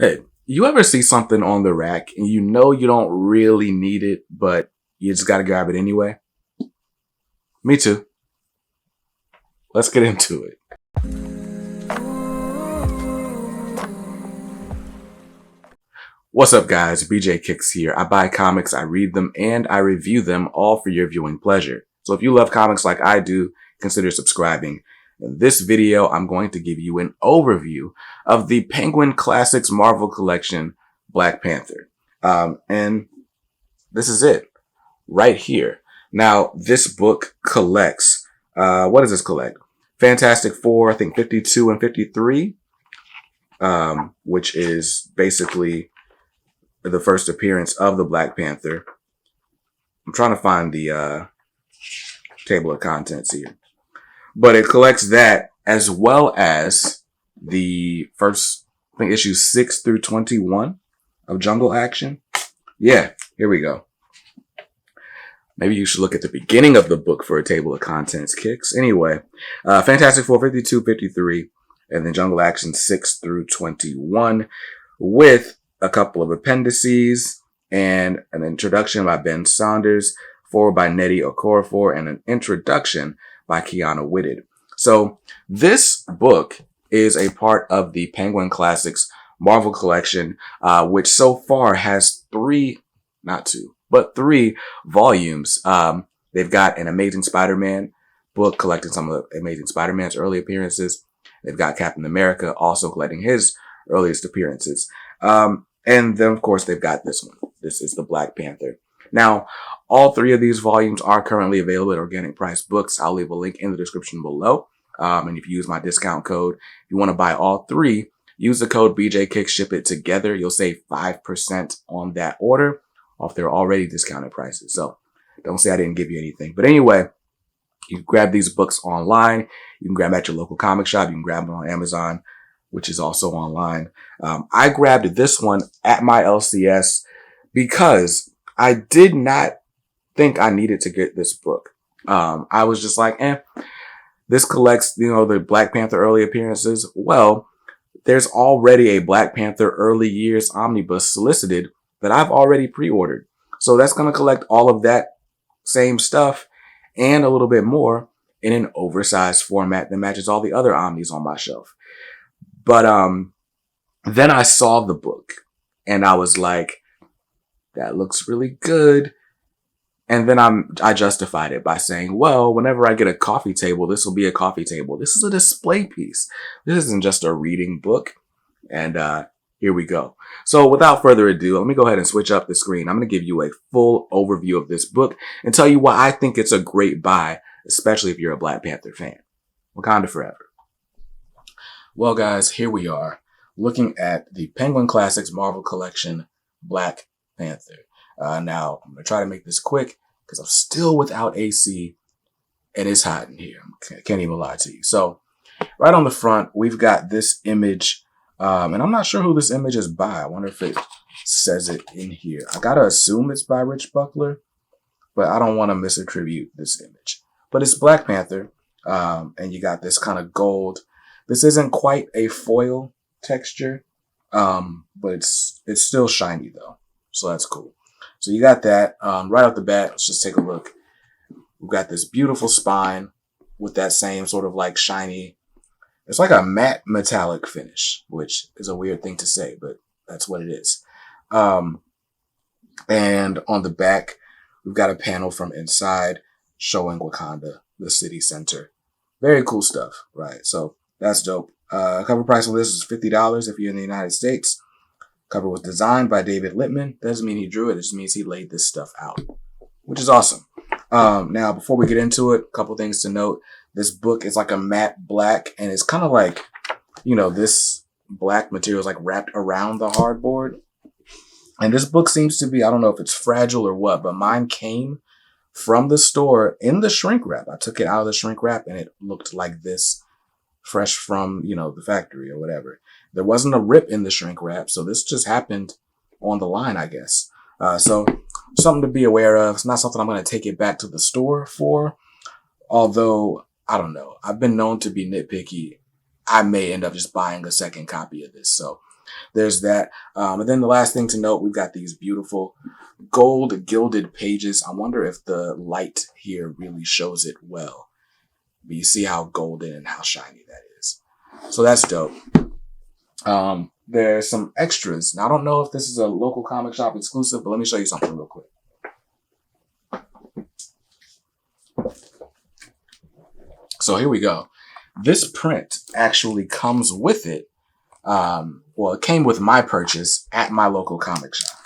Hey, you ever see something on the rack and you know you don't really need it, but you just gotta grab it anyway? Me too. Let's get into it. What's up, guys? BJ Kicks here. I buy comics, I read them, and I review them all for your viewing pleasure. So if you love comics like I do, consider subscribing. In this video, I'm going to give you an overview of the Penguin Classics Marvel Collection, Black Panther. And this is it right here. Now, this book collects, what does this collect? Fantastic Four, I think 52 and 53, which is basically the first appearance of the Black Panther. I'm trying to find the table of contents here. But it collects that as well as the first, I think, issues 6 through 21 of Jungle Action. Yeah, here we go. Maybe you should look at the beginning of the book for a table of contents, Kicks. Anyway, Fantastic Four 52, 53, and then Jungle Action 6 through 21 with a couple of appendices and an introduction by Ben Saunders, forward by Nnedi Okorafor, and an introduction by Kiana Whitted. So this book is a part of the Penguin Classics Marvel Collection, which so far has three volumes. They've got an Amazing Spider-Man book collecting some of the Amazing Spider-Man's early appearances. They've got Captain America also collecting his earliest appearances. And then, of course, they've got this one. This is the Black Panther. Now, all three of these volumes are currently available at Organic Price Books. I'll leave a link in the description below. And if you use my discount code, if you want to buy all three, use the code BJKICK, ship it together. You'll save 5% on that order off their already discounted prices. So don't say I didn't give you anything. But anyway, you can grab these books online. You can grab them at your local comic shop. You can grab them on Amazon, which is also online. I grabbed this one at my LCS because I did not think I needed to get this book. I was just like, this collects, the Black Panther early appearances. Well, there's already a Black Panther early years omnibus solicited that I've already pre-ordered. So that's going to collect all of that same stuff and a little bit more in an oversized format that matches all the other omnis on my shelf. But then I saw the book and I was like, that looks really good. And then I justified it by saying, well, whenever I get a coffee table, this will be a coffee table. This is a display piece. This isn't just a reading book. And here we go. So without further ado, let me go ahead and switch up the screen. I'm going to give you a full overview of this book and tell you why I think it's a great buy, especially if you're a Black Panther fan. Wakanda forever. Well, guys, here we are looking at the Penguin Classics Marvel Collection, Black Panther. Now, I'm going to try to make this quick because I'm still without AC and it's hot in here. I can't even lie to you. So right on the front, we've got this image, and I'm not sure who this image is by. I wonder if it says it in here. I got to assume it's by Rich Buckler, but I don't want to misattribute this image. But it's Black Panther, and you got this kind of gold. This isn't quite a foil texture, but it's still shiny though. So that's cool. So you got that. Right off the bat, let's just take a look. We've got this beautiful spine with that same sort of like shiny, it's like a matte metallic finish, which is a weird thing to say, but that's what it is. And on the back, we've got a panel from inside showing Wakanda, the city center. Very cool stuff, right? So that's dope. Cover price on this is $50 if you're in the United States. Cover was designed by David Lippman. Doesn't mean he drew it. It just means he laid this stuff out, which is awesome. Now, before we get into it, a couple things to note. This book is like a matte black, and it's kind of like, this black material is like wrapped around the hardboard. And this book seems to be, I don't know if it's fragile or what, but mine came from the store in the shrink wrap. I took it out of the shrink wrap and it looked like this, fresh from, the factory or whatever. There wasn't a rip in the shrink wrap, so this just happened on the line, I guess. So something to be aware of. It's not something I'm going to take it back to the store for, although, I don't know. I've been known to be nitpicky. I may end up just buying a second copy of this. So there's that. And then the last thing to note, we've got these beautiful gold gilded pages. I wonder if the light here really shows it well. But you see how golden and how shiny that is. So that's dope. There's some extras. Now, I don't know if this is a local comic shop exclusive, but let me show you something real quick. So here we go. This print actually comes with it. Well, it came with my purchase at my local comic shop.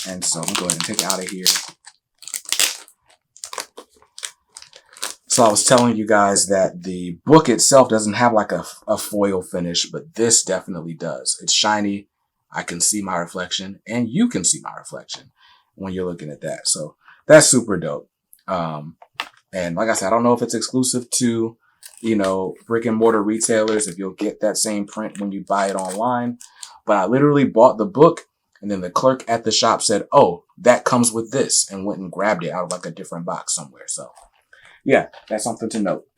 And so I'm going to go ahead and take it out of here. So I was telling you guys that the book itself doesn't have like a foil finish, but this definitely does. It's shiny. I can see my reflection, and you can see my reflection when you're looking at that. So that's super dope. And like I said, I don't know if it's exclusive to, brick and mortar retailers, if you'll get that same print when you buy it online. But I literally bought the book, and then the clerk at the shop said, "Oh, that comes with this," and went and grabbed it out of like a different box somewhere. So yeah, that's something to note.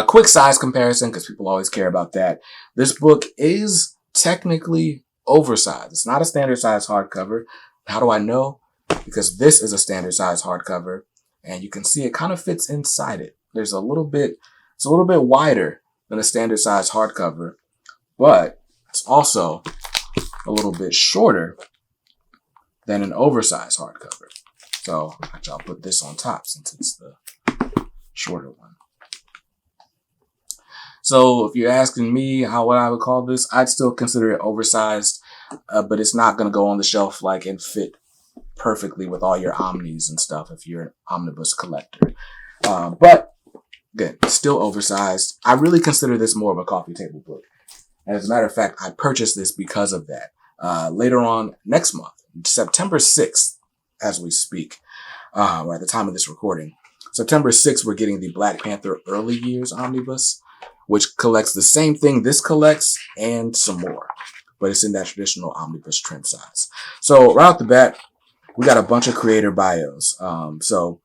Quick size comparison, because people always care about that. This book is technically oversized. It's not a standard size hardcover. How do I know? Because this is a standard size hardcover, and you can see it kind of fits inside it. It's a little bit wider than a standard size hardcover, but it's also a little bit shorter than an oversized hardcover. So I'll put this on top since it's the shorter one. So if you're asking me what I would call this, I'd still consider it oversized, but it's not going to go on the shelf and fit perfectly with all your omnis and stuff if you're an omnibus collector. But again, still oversized. I really consider this more of a coffee table book. And as a matter of fact, I purchased this because of that. Later on next month, September 6th, as we speak, or at the time of this recording, September 6th, we're getting the Black Panther Early Years Omnibus, which collects the same thing this collects and some more, but it's in that traditional omnibus trim size. So right off the bat, we got a bunch of creator bios. So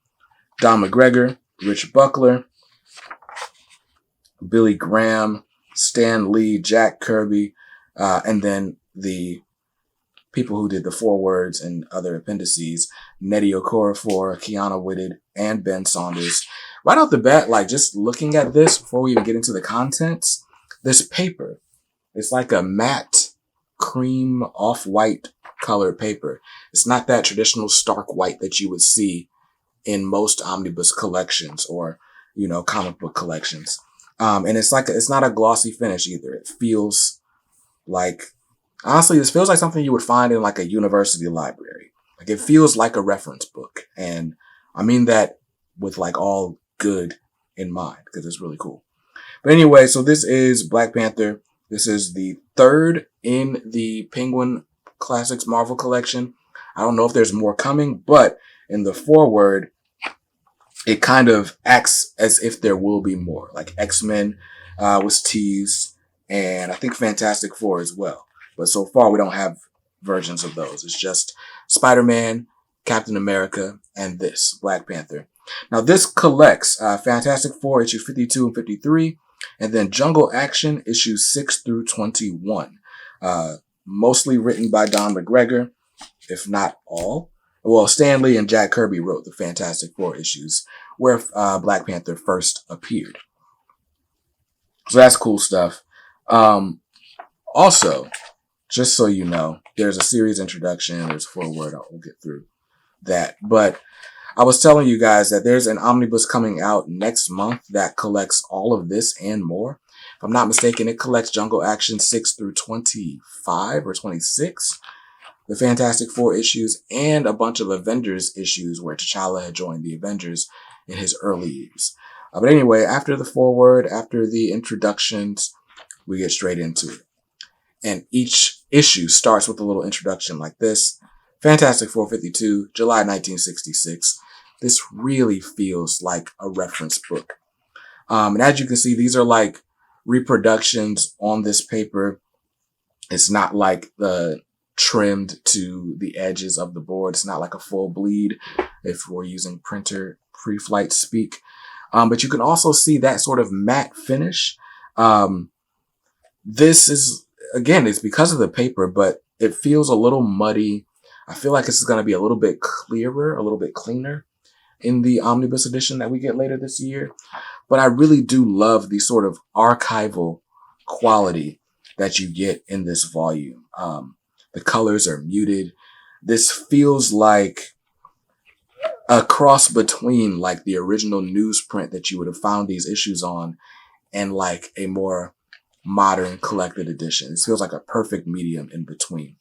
Don McGregor, Rich Buckler, Billy Graham, Stan Lee, Jack Kirby, and then the people who did the forewords and other appendices, Nnedi Okorafor, Kiana Whitted, and Ben Saunders. Right off the bat, just looking at this before we even get into the contents, this paper, it's like a matte cream off-white colored paper. It's not that traditional stark white that you would see in most omnibus collections or, comic book collections. And it's not a glossy finish either. It feels honestly, this feels like something you would find in a university library. It feels like a reference book. And I mean that with all good in mind, because it's really cool. But anyway, so this is Black Panther. This is the third in the Penguin Classics Marvel collection. I don't know if there's more coming, but in the foreword, it kind of acts as if there will be more. X-Men was teased, and I think Fantastic Four as well. But so far, we don't have versions of those. It's just Spider-Man, Captain America, and this, Black Panther. Now, this collects Fantastic Four, issue 52 and 53, and then Jungle Action, issues 6 through 21. Mostly written by Don McGregor, if not all. Well, Stan Lee and Jack Kirby wrote the Fantastic Four issues where Black Panther first appeared. So that's cool stuff. Also, just so you know, there's a series introduction, there's a foreword, we'll get through that. But I was telling you guys that there's an omnibus coming out next month that collects all of this and more. If I'm not mistaken, it collects Jungle Action 6 through 25 or 26, the Fantastic Four issues, and a bunch of Avengers issues where T'Challa had joined the Avengers in his early years. But anyway, after the foreword, after the introductions, we get straight into it. And each issue starts with a little introduction like this. Fantastic Four 52, July 1966. This really feels like a reference book. And as you can see, these are reproductions on this paper. It's not trimmed to the edges of the board. It's not like a full bleed if we're using printer pre-flight speak. But you can also see that sort of matte finish. This is again, it's because of the paper, but it feels a little muddy. I feel like this is going to be a little bit clearer, a little bit cleaner in the omnibus edition that we get later this year. But I really do love the sort of archival quality that you get in this volume. The colors are muted. This feels like a cross between like the original newsprint that you would have found these issues on and like a more modern collected edition. This feels like a perfect medium in between.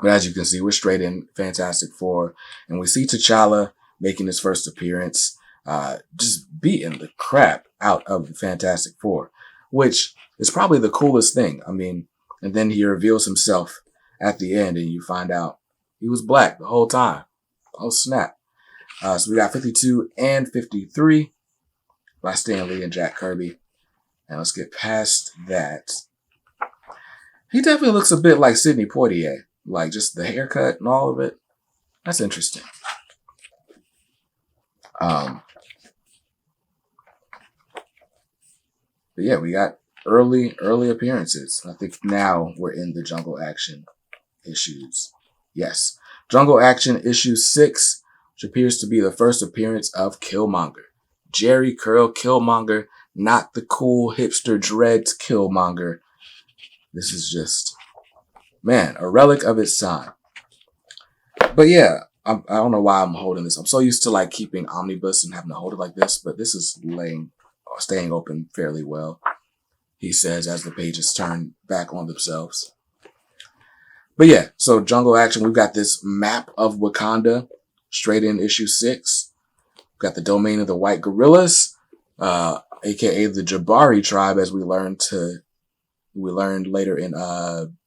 But as you can see, we're straight in Fantastic Four, and we see T'Challa making his first appearance, just beating the crap out of the Fantastic Four, which is probably the coolest thing. I mean, and then he reveals himself at the end, and you find out he was black the whole time. Oh, snap. So we got 52 and 53 by Stan Lee and Jack Kirby. And let's get past that. He definitely looks a bit like Sidney Poitier. Like just the haircut and all of it. That's interesting. But yeah, we got early appearances. I think now we're in the Jungle Action issues. Yes. Jungle Action issue 6, which appears to be the first appearance of Killmonger. Jerry Curl Killmonger, not the cool hipster dreads Killmonger. This is just, man, a relic of its time. But yeah, I don't know why I'm holding this. I'm so used to like keeping omnibus and having to hold it like this, but this is staying open fairly well, he says as the pages turn back on themselves. But yeah, so Jungle Action, we've got this map of Wakanda straight in issue 6. We've got the domain of the white gorillas, aka the Jabari tribe, as we learned later in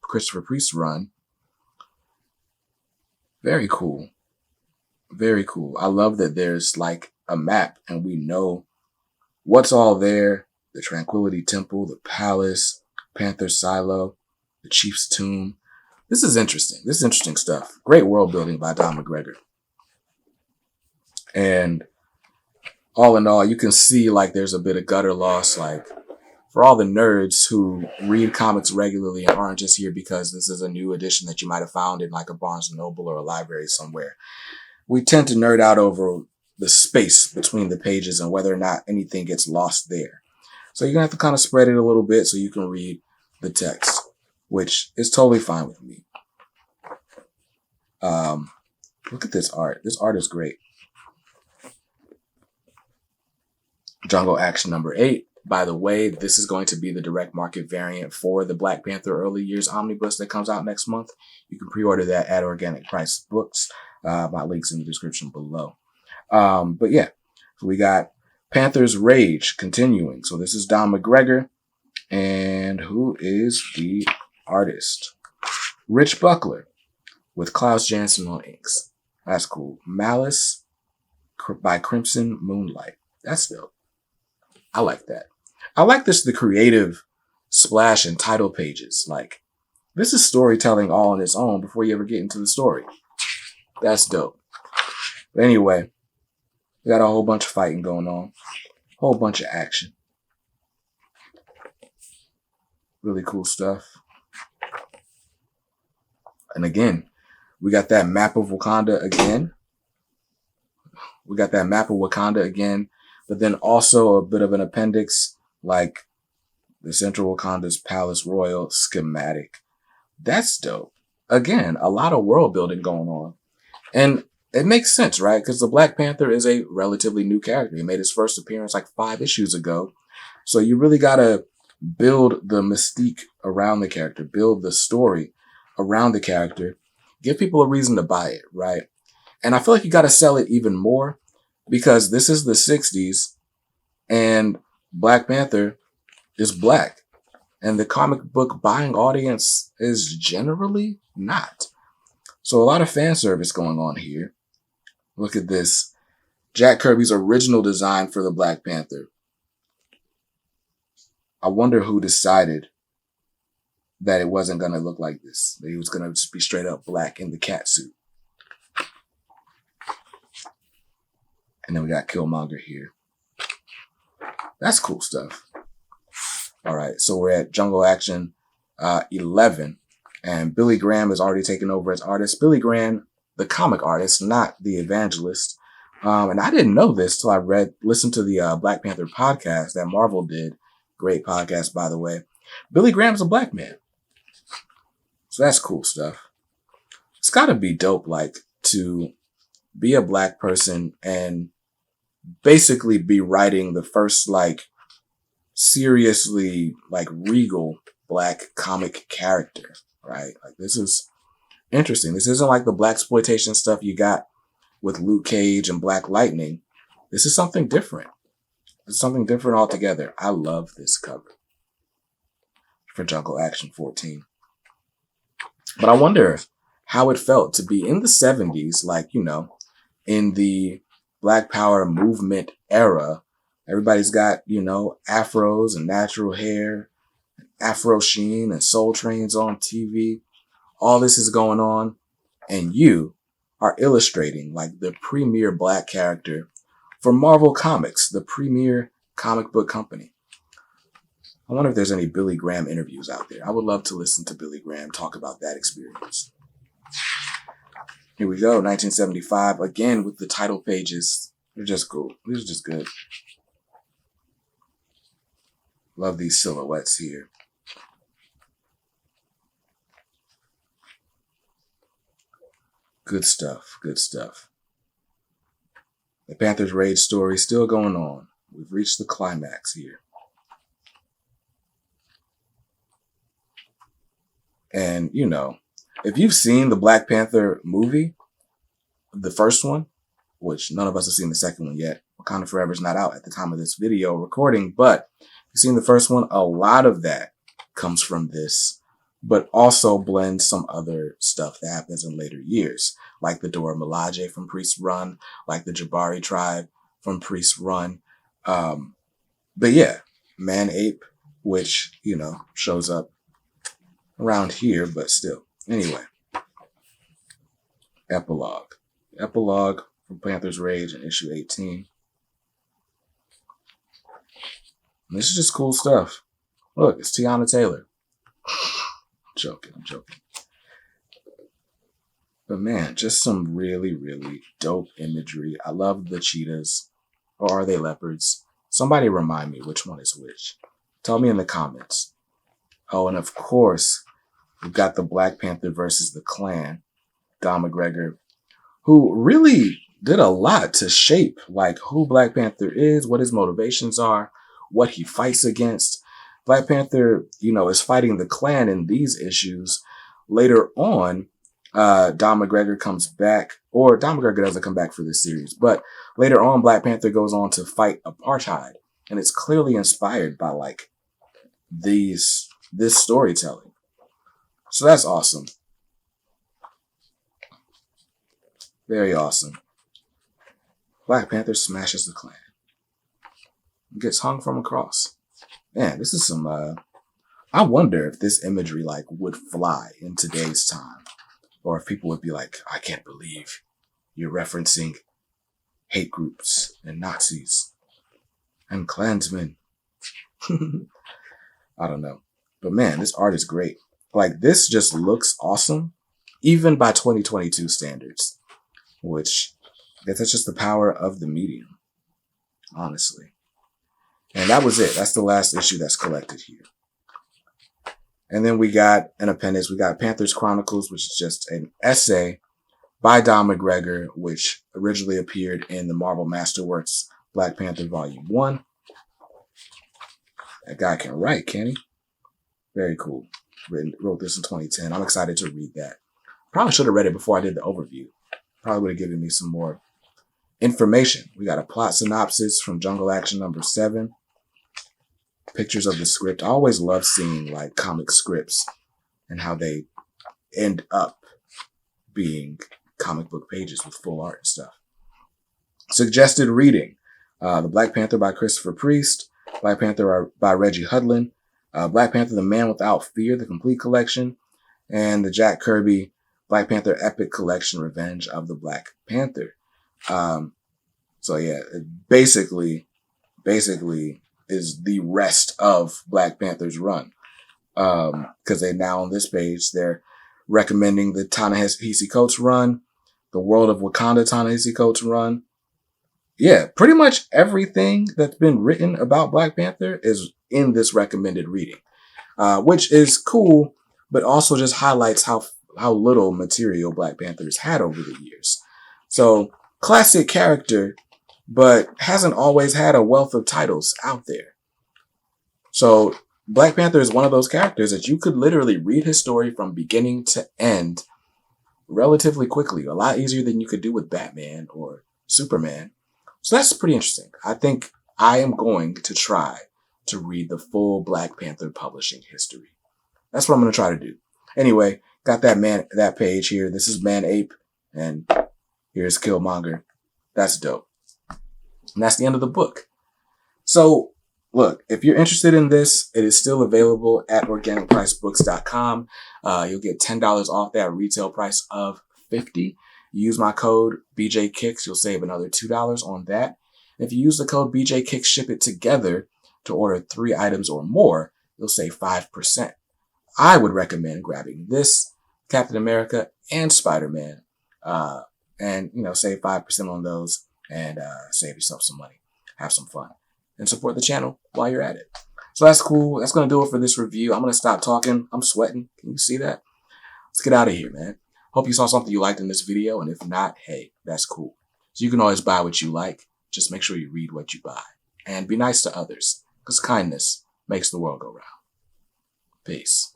Christopher Priest's run. Very cool. Very cool. I love that there's like a map and we know what's all there. The Tranquility Temple, the Palace, Panther Silo, the Chief's Tomb. This is interesting. This is interesting stuff. Great world building by Don McGregor. And all in all, you can see like there's a bit of gutter loss, like for all the nerds who read comics regularly and aren't just here because this is a new edition that you might have found in like a Barnes & Noble or a library somewhere. We tend to nerd out over the space between the pages and whether or not anything gets lost there. So you're going to have to kind of spread it a little bit so you can read the text, which is totally fine with me. Look at this art. This art is great. Jungle Action number 8. By the way, this is going to be the direct market variant for the Black Panther Early Years Omnibus that comes out next month. You can pre-order that at Organic Price Books. My link's in the description below. But yeah, so we got Panther's Rage continuing. So this is Don McGregor. And who is the artist? Rich Buckler with Klaus Janson on inks. That's cool. Malice by Crimson Moonlight. That's dope. I like that. I like this, the creative splash and title pages. Like, this is storytelling all on its own before you ever get into the story. That's dope. But anyway, we got a whole bunch of fighting going on. Whole bunch of action. Really cool stuff. And again, we got that map of Wakanda again. But then also a bit of an appendix, like the Central Wakanda's Palace Royal schematic. That's dope. Again, a lot of world building going on. And it makes sense, right? Because the Black Panther is a relatively new character. He made his first appearance like 5 issues ago. So you really got to build the mystique around the character, build the story around the character, give people a reason to buy it, right? And I feel like you got to sell it even more because this is the 60s and Black Panther is black. And the comic book buying audience is generally not. So a lot of fan service going on here. Look at this. Jack Kirby's original design for the Black Panther. I wonder who decided that it wasn't going to look like this. That he was going to just be straight up black in the cat suit. And then we got Killmonger here. That's cool stuff. All right, so we're at Jungle Action 11. And Billy Graham has already taken over as artist. Billy Graham, the comic artist, not the evangelist. And I didn't know this till I listened to the Black Panther podcast that Marvel did. Great podcast, by the way. Billy Graham's a black man. So that's cool stuff. It's gotta be dope, like, to be a black person and basically be writing the first, like, seriously, like, regal black comic character, right? Like, this is interesting. This isn't like the blaxploitation stuff you got with Luke Cage and Black Lightning. This is something different. It's something different altogether. I love this cover for Jungle Action 14. But I wonder how it felt to be in the 70s, like, you know, in the Black Power movement era. Everybody's got, you know, afros and natural hair, Afro Sheen and Soul Trains on TV. All this is going on. And you are illustrating like the premier black character for Marvel Comics, the premier comic book company. I wonder if there's any Billy Graham interviews out there. I would love to listen to Billy Graham talk about that experience. Here we go, 1975, again with the title pages. They're just cool. These are just good. Love these silhouettes here. Good stuff, good stuff. The Panther's Rage story still going on. We've reached the climax here. And, you know, if you've seen the Black Panther movie, the first one, which none of us have seen the second one yet, Wakanda Forever is not out at the time of this video recording, but if you've seen the first one, a lot of that comes from this, but also blends some other stuff that happens in later years, like the Dora Milaje from Priest Run, like the Jabari tribe from Priest Run. But yeah, Man Ape, which, you know, shows up around here, but still. Anyway, Epilogue. Epilogue from Panther's Rage in issue 18. And this is just cool stuff. Look, it's Tiana Taylor. I'm joking. But man, just some really, really dope imagery. I love the cheetahs. Or are they leopards? Somebody remind me which one is which. Tell me in the comments. Oh, and of course, we've got the Black Panther versus the Klan, Don McGregor, who really did a lot to shape like who Black Panther is, what his motivations are, what he fights against. Black Panther, you know, is fighting the Klan in these issues. Later on, Don McGregor comes back, or Don McGregor doesn't come back for this series, but later on, Black Panther goes on to fight apartheid, and it's clearly inspired by like this storytelling. So that's awesome. Very awesome. Black Panther smashes the Klan. Gets hung from a cross. Man, this is some, I wonder if this imagery like would fly in today's time. Or if people would be like, I can't believe you're referencing hate groups and Nazis and Klansmen. I don't know. But man, this art is great. Like, this just looks awesome, even by 2022 standards, which I guess that's just the power of the medium, honestly. And that was it. That's the last issue that's collected here. And then we got an appendix. We got Panther's Chronicles, which is just an essay by Don McGregor, which originally appeared in the Marvel Masterworks Black Panther Volume 1. That guy can write, can he? Very cool. Wrote this in 2010. I'm excited to read that. Probably should have read it before I did the overview. Probably would have given me some more information. We got a plot synopsis from Jungle Action number 7. Pictures of the script. I always love seeing like comic scripts and how they end up being comic book pages with full art and stuff. Suggested reading. The Black Panther by Christopher Priest. Black Panther by Reggie Hudlin. Black Panther, The Man Without Fear, the complete collection. And the Jack Kirby Black Panther Epic Collection, Revenge of the Black Panther. So yeah, basically is the rest of Black Panther's run. because they now on this page, they're recommending the Ta-Nehisi Coates run, the World of Wakanda Ta-Nehisi Coates run. Yeah, pretty much everything that's been written about Black Panther is in this recommended reading, which is cool, but also just highlights how little material Black Panther's had over the years. So, classic character, but hasn't always had a wealth of titles out there. So, Black Panther is one of those characters that you could literally read his story from beginning to end relatively quickly, a lot easier than you could do with Batman or Superman. So that's pretty interesting. I think I am going to try to read the full Black Panther publishing history. That's what I'm going to try to do. Anyway, got that page here. This is Man Ape, and here's Killmonger. That's dope. And that's the end of the book. So, look, if you're interested in this, it is still available at organicpricebooks.com. You'll get $10 off that retail price of $50. Use my code BJKicks. You'll save another $2 on that. And if you use the code BJKicks, ship it together to order 3 items or more, you'll save 5%. I would recommend grabbing this, Captain America, and Spider-Man, and save 5% on those and save yourself some money. Have some fun and support the channel while you're at it. So that's cool. That's going to do it for this review. I'm going to stop talking. I'm sweating. Can you see that? Let's get out of here, man. Hope you saw something you liked in this video, and if not, hey, that's cool. So you can always buy what you like. Just make sure you read what you buy. And be nice to others, because kindness makes the world go round. Peace.